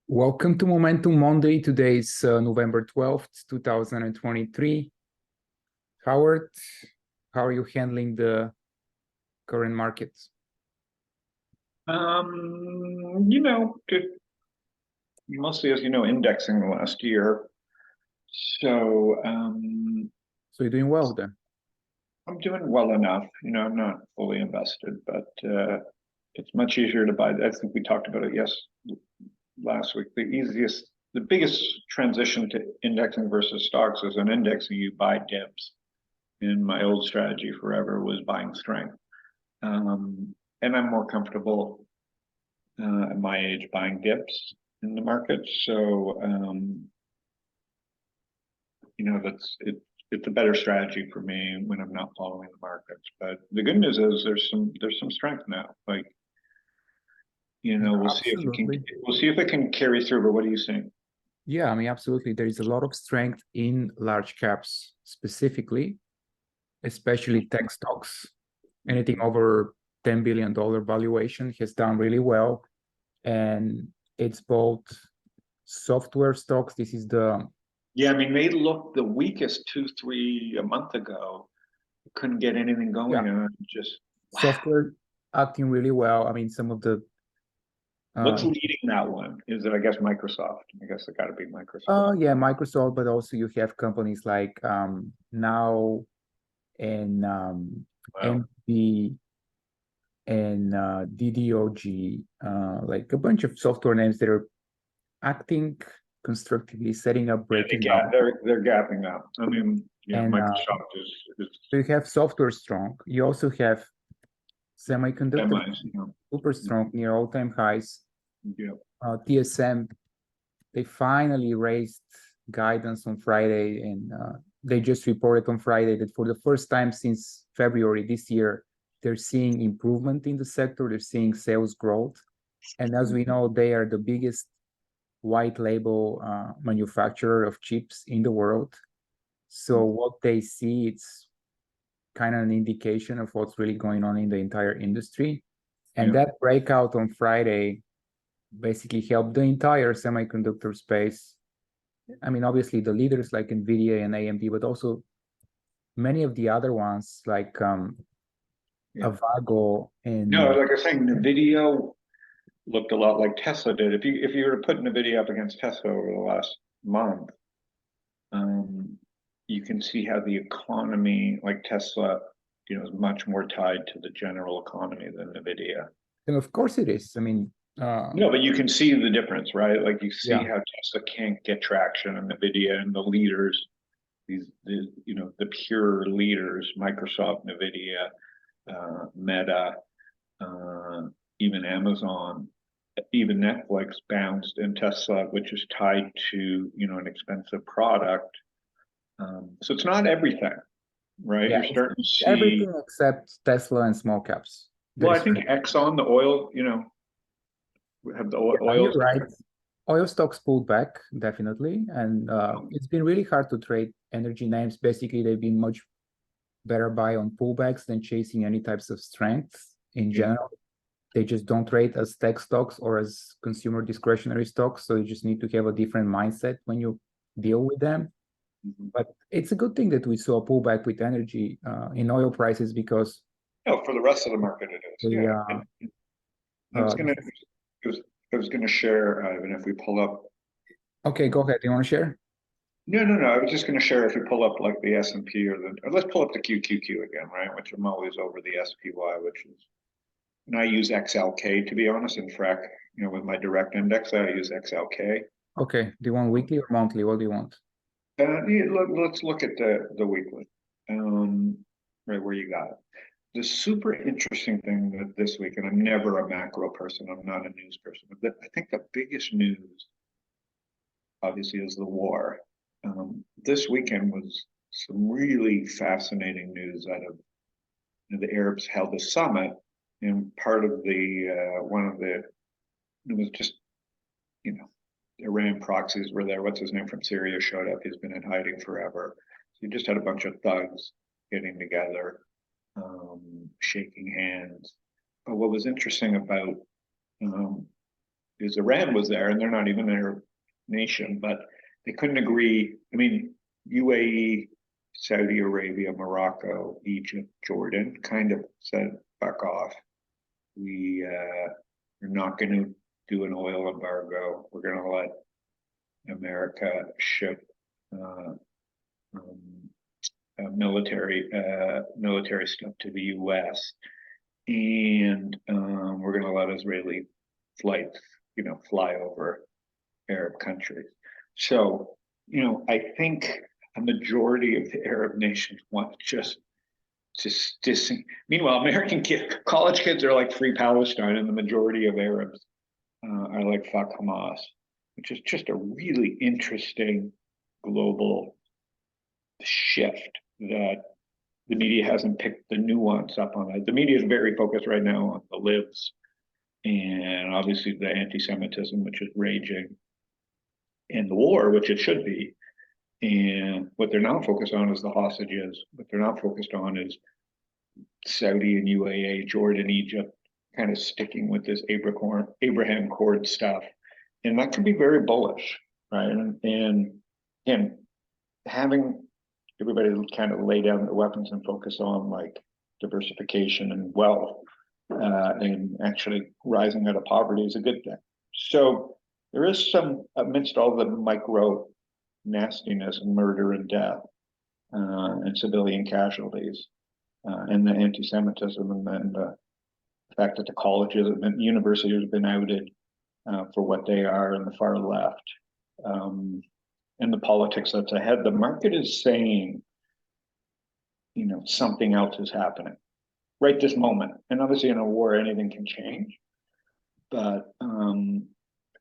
Welcome to Momentum Monday. Today is November 12th, 2023. Howard, how are you handling the current markets? Good. Mostly, as you know, indexing the last year. So you're doing well then? I'm doing well enough. I'm not fully invested, but it's much easier to buy. I think we talked about it last week. The biggest transition to indexing versus stocks is in indexing, you buy dips. And my old strategy forever was buying strength. And I'm more comfortable at my age buying dips in the market. So, it's a better strategy for me when I'm not following the markets. But the good news is there's some strength now. We'll see if it can carry through. But what are you seeing? Yeah, I mean, absolutely. There is a lot of strength in large caps specifically, especially tech stocks. Anything over $10 billion valuation has done really well. And it's both software stocks. This is Yeah, I mean, they looked the weakest a month ago. Couldn't get anything going. Yeah. Just software acting really well. I mean, some of the what's leading that one? Is it, I guess, Microsoft? I guess it got to be Microsoft. Yeah, Microsoft, but also you have companies like Now and MP and DDOG, like a bunch of software names that are acting constructively, setting up, breaking down. They're gapping up. I mean, Microsoft is. So you have software strong. You also have semiconductor super strong, near all-time highs. Yeah. TSM, they finally raised guidance on Friday, and they just reported on Friday that for the first time since February this year, they're seeing improvement in the sector. They're seeing sales growth. And as we know, they are the biggest white label manufacturer of chips in the world. So what they see, it's kind of an indication of what's really going on in the entire industry. And that breakout on Friday basically helped the entire semiconductor space. I mean, obviously the leaders like NVIDIA and AMD, but also many of the other ones like Avago and like I was saying, NVIDIA looked a lot like Tesla did. If you were to put NVIDIA up against Tesla over the last month, you can see how the economy, like Tesla, is much more tied to the general economy than NVIDIA. And of course it is. I mean, no, but you can see the difference, right? Like you see how Tesla can't get traction, and NVIDIA and the leaders, the pure leaders, Microsoft, NVIDIA, Meta, even Amazon, even Netflix bounced, and Tesla, which is tied to an expensive product. So it's not everything, right? Yeah, you're starting to see everything except Tesla and small caps. Well, I think Exxon, the oil, have the oil. You're right. Oil stocks pulled back, definitely. And it's been really hard to trade energy names. Basically, they've been much better buy on pullbacks than chasing any types of strengths in general. They just don't trade as tech stocks or as consumer discretionary stocks. So you just need to have a different mindset when you deal with them. But it's a good thing that we saw a pullback with energy in oil prices because for the rest of the market it is. I was gonna share, Ivan, if we pull up. Okay, go ahead. Do you want to share? No. I was just gonna share if we pull up like the S&P or let's pull up the QQQ again, right? Which I'm always over the SPY, which is, and I use XLK to be honest. In fact, with my direct index, I use XLK. Okay. Do you want weekly or monthly? What do you want? Let's look at the weekly, right where you got it. The super interesting thing that this week, and I'm never a macro person, I'm not a news person, but I think the biggest news, obviously, is the war. This weekend was some really fascinating news out of the Arabs held a summit, and part of it was just, Iran proxies were there. What's his name from Syria showed up. He's been in hiding forever. So you just had a bunch of thugs getting together, shaking hands. But what was interesting about is Iran was there, and they're not even an Arab nation, but they couldn't agree. I mean, UAE, Saudi Arabia, Morocco, Egypt, Jordan kind of said, "Fuck off. We're not going to do an oil embargo. We're going to let America ship military stuff to the U.S. and we're going to let Israeli flights, fly over Arab countries." So, I think a majority of the Arab nations want just meanwhile, American college kids are like free Palestine, and the majority of Arabs are like fuck Hamas, which is just a really interesting global shift that the media hasn't picked the nuance up on it. The media is very focused right now on the libs and obviously the anti-Semitism, which is raging, and the war, which it should be. And what they're not focused on is the hostages. What they're not focused on is Saudi and UAE, Jordan, Egypt, kind of sticking with this Abraham Accord stuff. And that can be very bullish, right? And having everybody kind of lay down their weapons and focus on like diversification and wealth and actually rising out of poverty is a good thing. So there is some, amidst all the micro nastiness and murder and death and civilian casualties and the anti-Semitism and the fact that the colleges and universities have been outed for what they are in the far left and the politics that's ahead, the market is saying, something else is happening right this moment. And obviously in a war, anything can change, but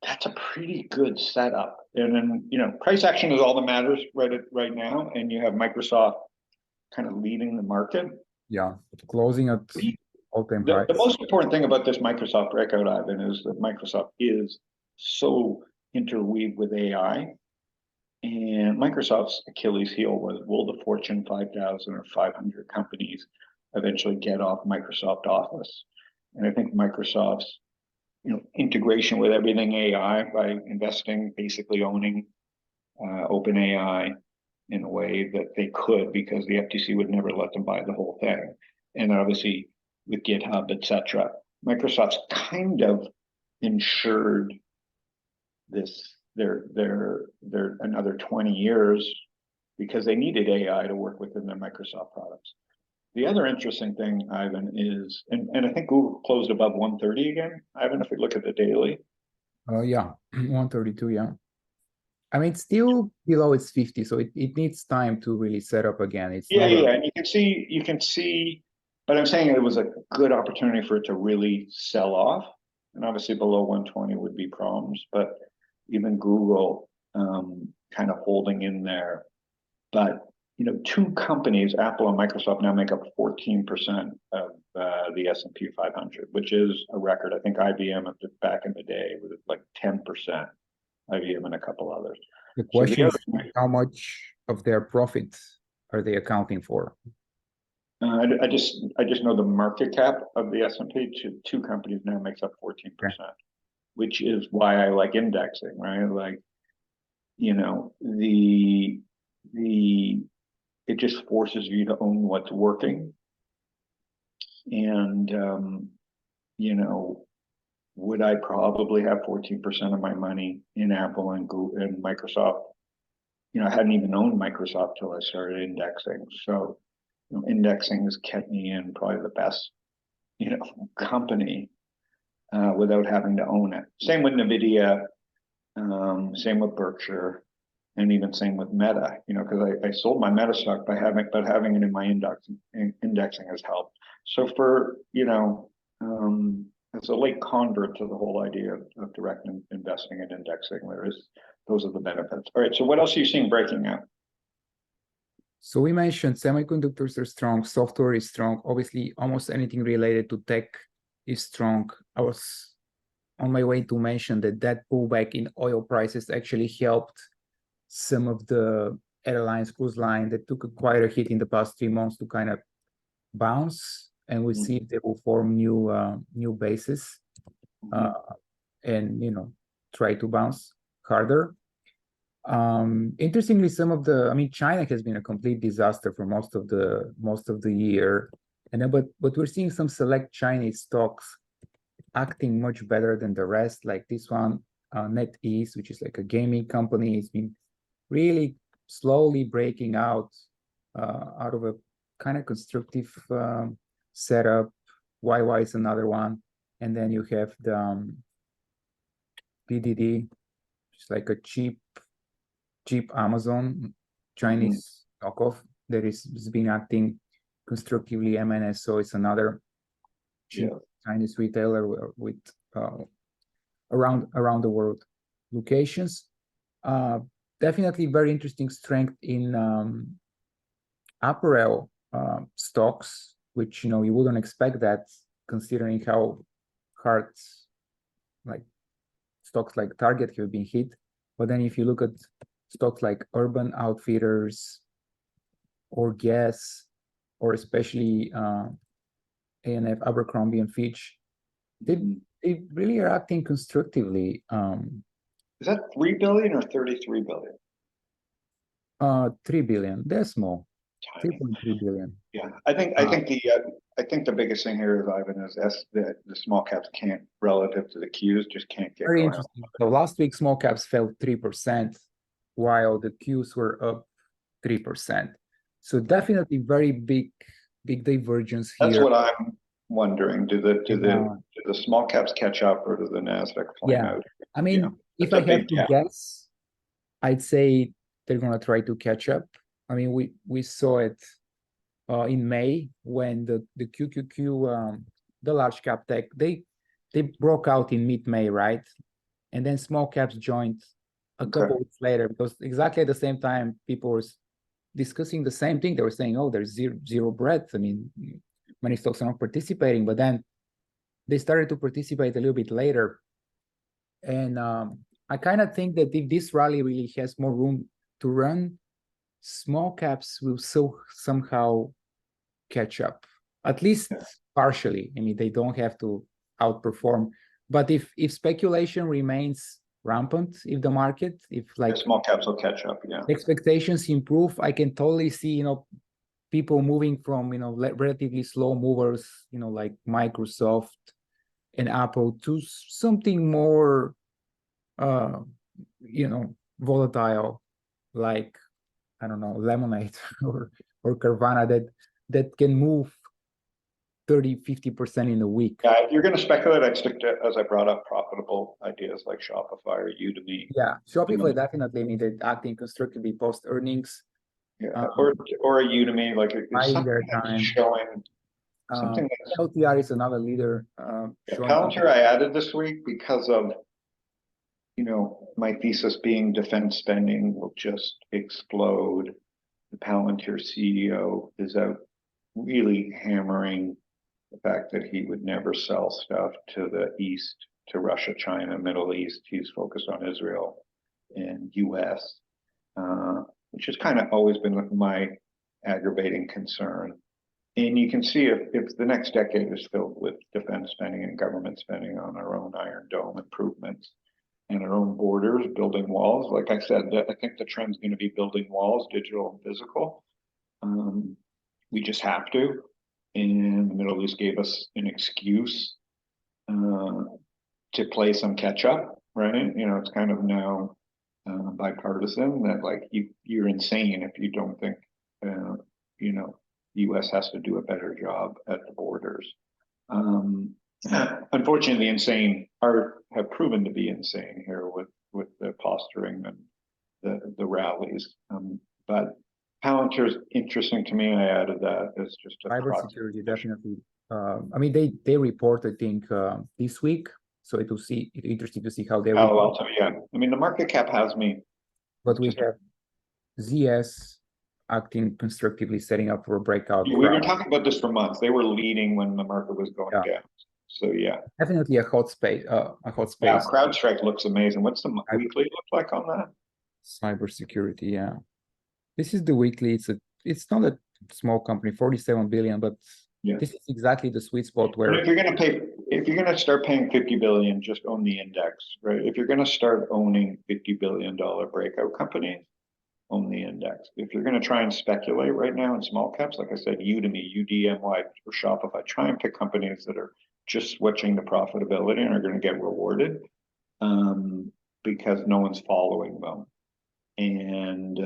that's a pretty good setup. And then, price action is all that matters right now. And you have Microsoft kind of leading the market. Yeah, closing at all-time highs. The most important thing about this Microsoft breakout, Ivan, is that Microsoft is so interweaved with AI. And Microsoft's Achilles heel was, will the Fortune 5,000 or 500 companies eventually get off Microsoft Office? And I think Microsoft's integration with everything AI by investing, basically owning OpenAI in a way that they could, because the FTC would never let them buy the whole thing. And obviously with GitHub, etc., Microsoft's kind of ensured this their another 20 years because they needed AI to work within their Microsoft products. The other interesting thing, Ivan, is, and I think Google closed above 130 again, Ivan, if we look at the daily. Yeah, 132, yeah. I mean, it's still below its 50, so it needs time to really set up again. It's and you can see, but I'm saying it was a good opportunity for it to really sell off. And obviously below 120 would be problems, but even Google kind of holding in there. But two companies, Apple and Microsoft, now make up 14% of the S&P 500, which is a record. I think IBM back in the day was like 10%. IBM and a couple others. The question is, how much of their profits are they accounting for? I just know the market cap of the S&P to two companies now makes up 14%, which is why I like indexing, right? Like, it just forces you to own what's working. And, would I probably have 14% of my money in Apple and Google and Microsoft? I hadn't even owned Microsoft till I started indexing. So, indexing has kept me in probably the best, company without having to own it. Same with NVIDIA, same with Berkshire, and even same with Meta, because I sold my Meta stock but having it in my indexing has helped. So for, as a late convert to the whole idea of direct investing and indexing, those are the benefits. All right, so what else are you seeing breaking out? So we mentioned semiconductors are strong, software is strong. Obviously, almost anything related to tech is strong. I was on my way to mention that pullback in oil prices actually helped some of the airlines, cruise line that took quite a hit in the past 3 months to kind of bounce, and we'll see if they will form new bases. and try to bounce harder. Interestingly, China has been a complete disaster for most of the year, but we're seeing some select Chinese stocks acting much better than the rest, like this one, NetEase, which is like a gaming company. It's been really slowly breaking out of a kind of constructive setup. YY is another one, and then you have the PDD, which is like a cheap Amazon Chinese knockoff that has been acting constructively. MNSO is another cheap Chinese retailer with around the world locations. Definitely very interesting strength in apparel stocks, which you wouldn't expect that, considering how hard like stocks like Target have been hit. But then if you look at stocks like Urban Outfitters or Guess, or especially A&F, Abercrombie and Fitch, they really are acting constructively. Is that 3 billion or 33 billion? 3 billion. They're small. Tiny. 3.3 billion. Yeah, I think the biggest thing here, Ivan, is the small caps can't, relative to the Qs, just can't get Very going. interesting. So last week, small caps fell 3%, while the Qs were up 3%. So definitely very big divergence here. That's what I'm wondering. Do the small caps catch up, or do the Nasdaq flame out? I mean, if I have to guess, I'd say they're gonna try to catch up. I mean, we saw it in May when the QQQ, the large cap tech, they broke out in mid-May, right? And then small caps joined a couple weeks later, because exactly at the same time people were discussing the same thing. They were saying, oh, there's zero breadth. I mean, many stocks are not participating, but then they started to participate a little bit later. And I kind of think that if this rally really has more room to run, small caps will somehow catch up, at least partially. I mean, they don't have to outperform, but if speculation remains rampant, if the market, the small caps will catch up, expectations improve, I can totally see people moving from relatively slow movers, like Microsoft and Apple, to something more volatile, like, I don't know, Lemonade or Carvana, that can move 30-50% in a week. Yeah, if you're going to speculate, I'd stick to, as I brought up, profitable ideas like Shopify or Udemy. Yeah, Shopify definitely. I mean, they're acting constructively post earnings. Yeah, or a Udemy, like something showing something. LTR is another leader. Palantir I added this week because of my thesis being defense spending will just explode. The Palantir CEO is out really hammering the fact that he would never sell stuff to the East, to Russia, China, Middle East. He's focused on Israel and US, which has kind of always been my aggravating concern. And you can see if the next decade is filled with defense spending and government spending on our own Iron Dome improvements and our own borders, building walls. Like I said, I think the trend's going to be building walls, digital and physical. We just have to. And the Middle East gave us an excuse to play some catch up, right? It's kind of now bipartisan that, like, you're insane if you don't think the U.S. has to do a better job at the borders. Unfortunately, the insane have proven to be insane here with the posturing and the rallies. But Palantir's interesting to me. I added that as just a cybersecurity, definitely. I mean, they report, I think, this week, so it's interesting to see how they. Yeah. I mean, the market cap has me. But we have ZS acting constructively, setting up for a breakout. We've been talking about this for months. They were leading when the market was going down. So definitely a hot space. Yeah, CrowdStrike looks amazing. What's the weekly look like on that? Cybersecurity, yeah. This is the weekly. It's not a small company, 47 billion, but this is exactly the sweet spot where. But if if you're gonna start paying 50 billion, just own the index, right? If you're gonna start owning $50 billion breakout companies, own the index. If you're gonna try and speculate right now in small caps, like I said, Udemy, UDMY, or Shopify, try and pick companies that are just switching to profitability and are gonna get rewarded, because no one's following them. And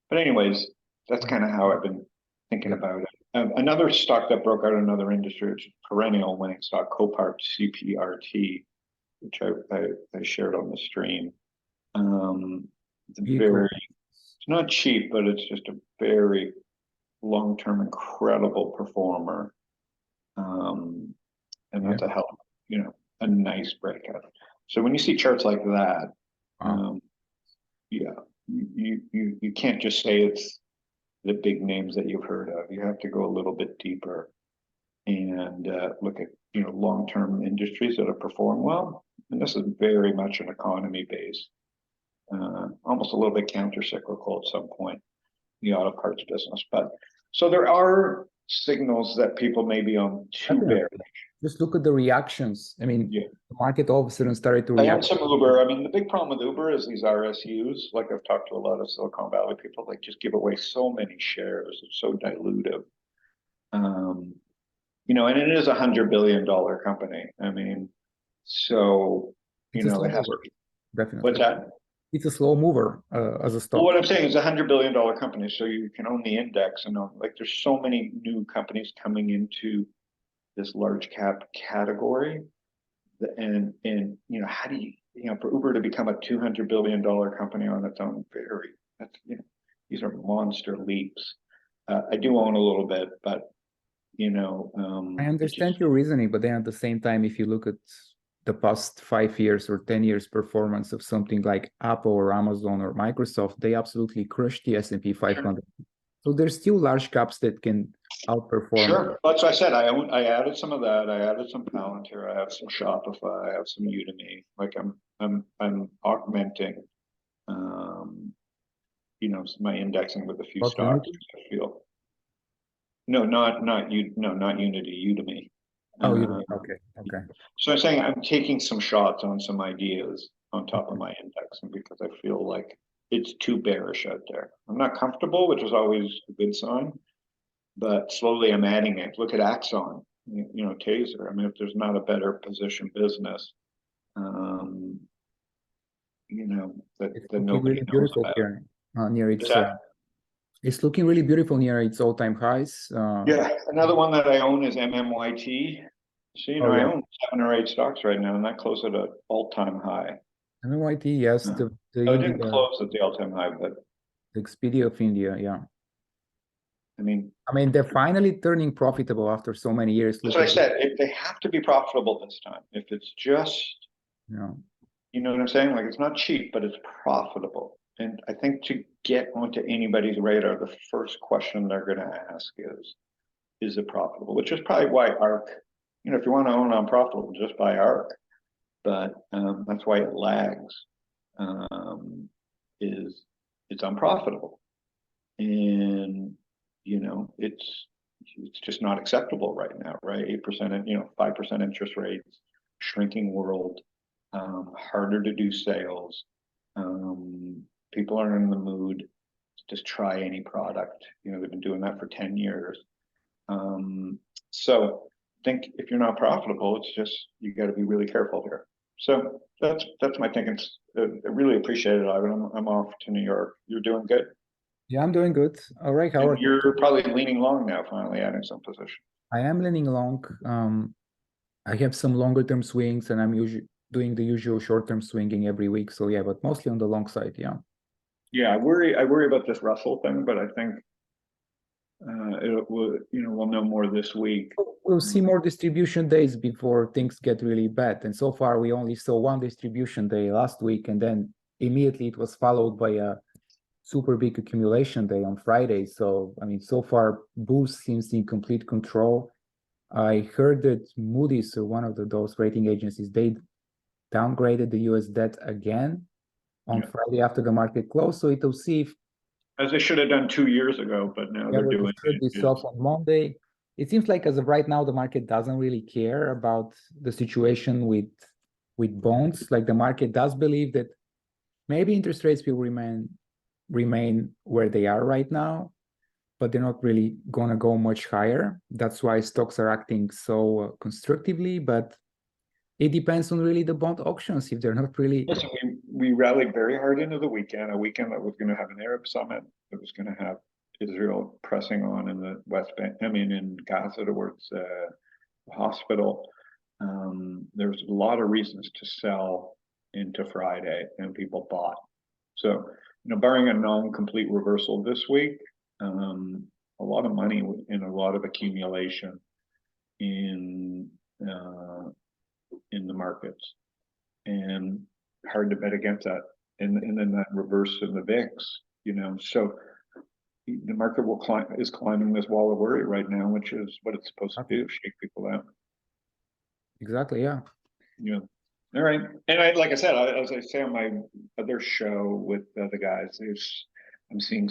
but anyways, that's kind of how I've been thinking about it. Another stock that broke out another industry, which is perennial winning stock, Copart CPRT, which I shared on the stream. It's it's not cheap, but it's just a very long-term, incredible performer. And that's a hell, a nice breakout. So when you see charts like that, yeah, you can't just say it's the big names that you've heard of. You have to go a little bit deeper and look at long-term industries that have performed well. And this is very much an economy based, almost a little bit counter-cyclical at some point, the auto parts business. But so there are signals that people may be on too bearish. Just look at the reactions. I mean, the market all of a sudden started to react. I had some Uber. I mean, the big problem with Uber is these RSUs. Like I've talked to a lot of Silicon Valley people, like just give away so many shares. It's so dilutive. And it is $100 billion company. I mean, so, it has to be. Definitely. What's that? It's a slow mover as a stock. Well, what I'm saying is $100 billion company. So you can own the index and there's so many new companies coming into this large cap category. And how do you, for Uber to become a $200 billion company on its own, these are monster leaps. I do own a little bit, but, I understand your reasoning, but then at the same time, if you look at the past 5 years or 10 years performance of something like Apple or Amazon or Microsoft, they absolutely crushed the S&P 500. Sure. So there's still large caps that can outperform. Sure. That's what I said. I added some of that. I added some Palantir. I have some Shopify. I have some Udemy. Like I'm augmenting, my indexing with a few stocks. I feel. No, not Unity. Udemy. Oh, Udemy. Okay. So I'm saying I'm taking some shots on some ideas on top of my indexing because I feel like it's too bearish out there. I'm not comfortable, which is always a good sign. But slowly I'm adding it. Look at Axon, Taser. I mean, if there's not a better position business, that nobody knows about. Here, near its, it's looking really beautiful near its all-time highs. Yeah, another one that I own is MMYT. So, I own 7 or 8 stocks right now, and that closed at an all-time high. MMYT, yes. It didn't close at the all-time high, but the Expedia of India, yeah. I mean, they're finally turning profitable after so many years. That's what I said. If they have to be profitable this time. If it's just, you know what I'm saying? Like it's not cheap, but it's profitable. And I think to get onto anybody's radar, the first question they're going to ask is it profitable? Which is probably why ARK. If you want to own unprofitable, just buy ARK. But that's why it lags. It's unprofitable, and it's just not acceptable right now, right? 8%, 5% interest rates, shrinking world, harder to do sales. People aren't in the mood to just try any product. They've been doing that for 10 years. So I think if you're not profitable, it's just, you got to be really careful here. So that's my thinking. I really appreciate it, Ivan. I'm off to New York. You're doing good? Yeah, I'm doing good. All right, Howard. You're probably leaning long now, finally adding some position. I am leaning long. I have some longer term swings, and I'm usually doing the usual short term swinging every week. So yeah, but mostly on the long side, yeah. Yeah, I worry about this Russell thing, but I think we'll know more this week. We'll see more distribution days before things get really bad. And so far, we only saw one distribution day last week, and then immediately it was followed by a super big accumulation day on Friday. So, so far, Boost seems in complete control. I heard that Moody's, or one of those rating agencies, they downgraded the US debt again on Friday after the market closed. So it'll see if... As they should have done 2 years ago, but now they're doing it. This off on Monday. it seems like as of right now, the market doesn't really care about the situation with bonds. Like the market does believe that maybe interest rates will remain where they are right now, but they're not really gonna go much higher. That's why stocks are acting so constructively, but it depends on really the bond auctions. If they're not really, Listen, we rallied very hard into the weekend, a weekend that was going to have an Arab summit, that was going to have Israel pressing on in the West Bank, in Gaza towards the hospital. There's a lot of reasons to sell into Friday, and people bought. So, barring a non-complete reversal this week, a lot of money and a lot of accumulation in the markets, and hard to bet against that. And then that reverse in the VIX, so the market is climbing this wall of worry right now, which is what it's supposed to do, shake people out. exactly, yeah. Yeah. All right. And like I said, as I say on my other show with the guys, I'm seeing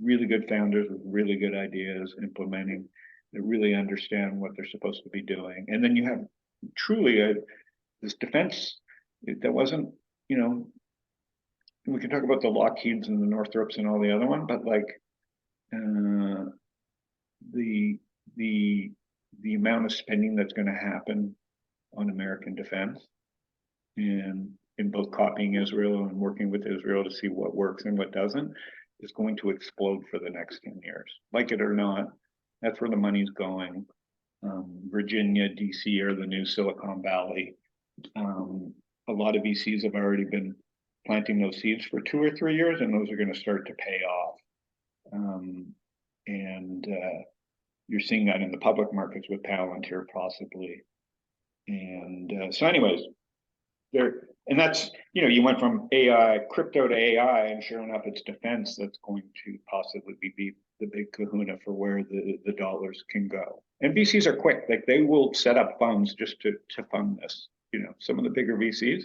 really good founders with really good ideas implementing, that really understand what they're supposed to be doing. And then you have truly this defense that wasn't, we can talk about the Lockheeds and the Northrops and all the other one, but like the amount of spending that's going to happen on American defense, and in both copying Israel and working with Israel to see what works and what doesn't, is going to explode for the next 10 years. Like it or not, that's where the money's going. Virginia, DC are the new Silicon Valley. A lot of VCs have already been planting those seeds for 2 or 3 years, and those are going to start to pay off. You're seeing that in the public markets with Palantir possibly. And so anyways, and that's, you went from AI, crypto to AI, and sure enough, it's defense that's going to possibly be the big kahuna for where the dollars can go. And VCs are quick, like they will set up funds just to fund this, some of the bigger VCs.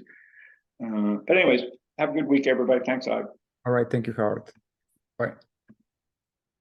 But anyways, have a good week, everybody. Thanks, Og. All right, thank you, Howard. Bye.